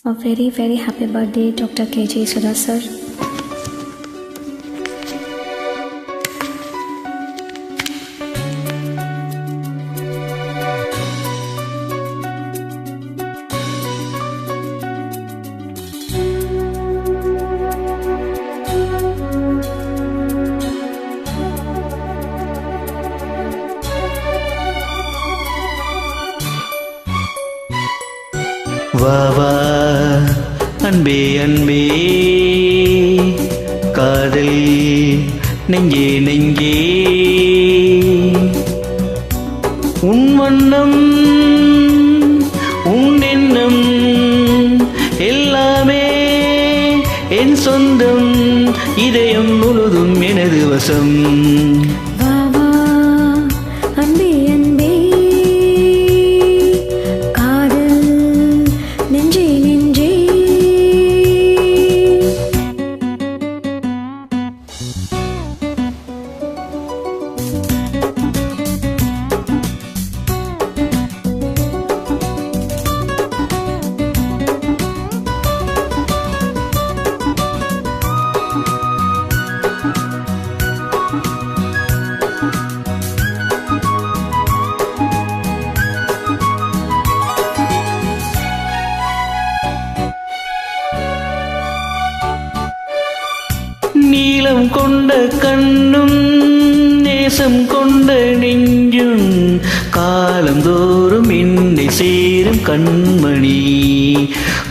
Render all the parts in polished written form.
A very, very happy birthday, Dr. K.J. Sudha sir. வா வா அன்பே அன்பே காதல் நெஞ்சே நெஞ்சே உன் வண்ணம் உன் எண்ணம் எல்லாமே என் சொந்தம் இதயம் முழுதும் எனது வசம் நீலம் கொண்ட கண்ணும் நேசம் கொண்ட நெஞ்சும் காலந்தோறும் என்னை சேரும் கண்மணி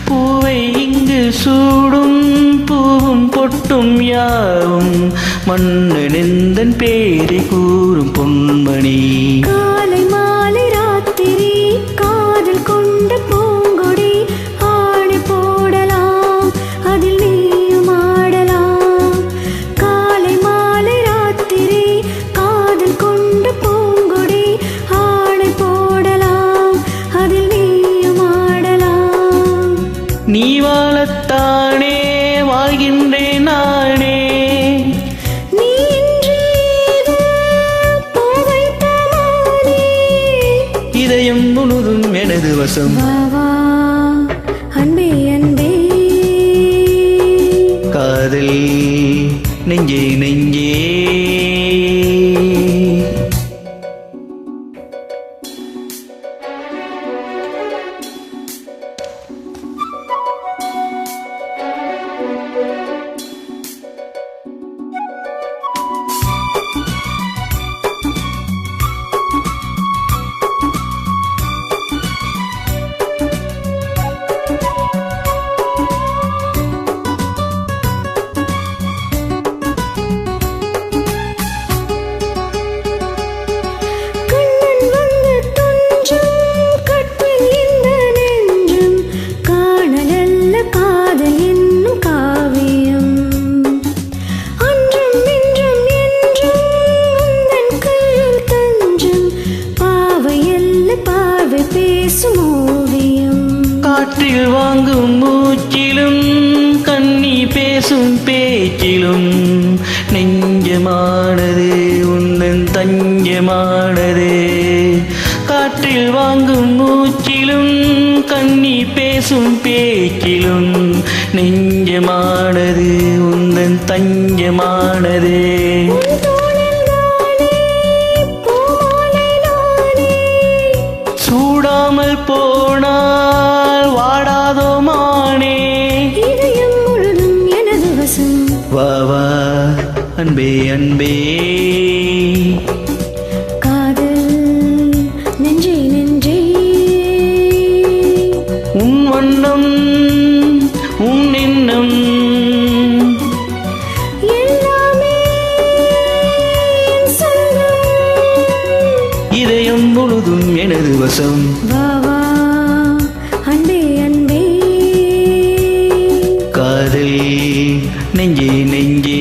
பூவை இங்கு சூடும் பூவும் பொட்டும் யாவும் மன்னனெந்தன் பேரை கூறும் பொன்மணி காலை மாலை ராத்திரி காதல் கொண்ட பூங்கொடி ஆணி போடலாம் அதில் நீயும் ஆடலாம் காலை மாலை ராத்திரி காதல் கொண்ட பூங்கொடி ஆணி போடலாம் அதில் நீயும் ஆடலாம் நீ வாழத்தானே வாழ்கின்றேன் நானே இதயம் முழுதும் எனது வசம் வா வா அன்பே அன்பே காதல் நெஞ்சே நெஞ்சே காற்றில் வாங்கும் மூச்சிலும் கண்ணி பேசும் பேச்சிலும் நெஞ்சமானது உந்தன் தஞ்சமானது காற்றில் வாங்கும் மூச்சிலும் கண்ணி பேசும் பேச்சிலும் நெஞ்சமானது உந்தன் தஞ்சமானது சூடாமல் போனால் வாடாதோ மானே இதயம் முழுதும் எனது வசம் வா வா அன்பே அன்பே காதல் நெஞ்சே நெஞ்சே உன் வண்ணம் உன் எண்ணம் எல்லாமே என் சொந்தம் இதயம் முழுதும் எனது வசம் வா வா அன்பே அன்பே காதல் நெஞ்சே நெஞ்சே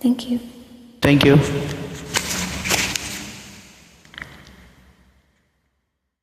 Thank you. Thank you.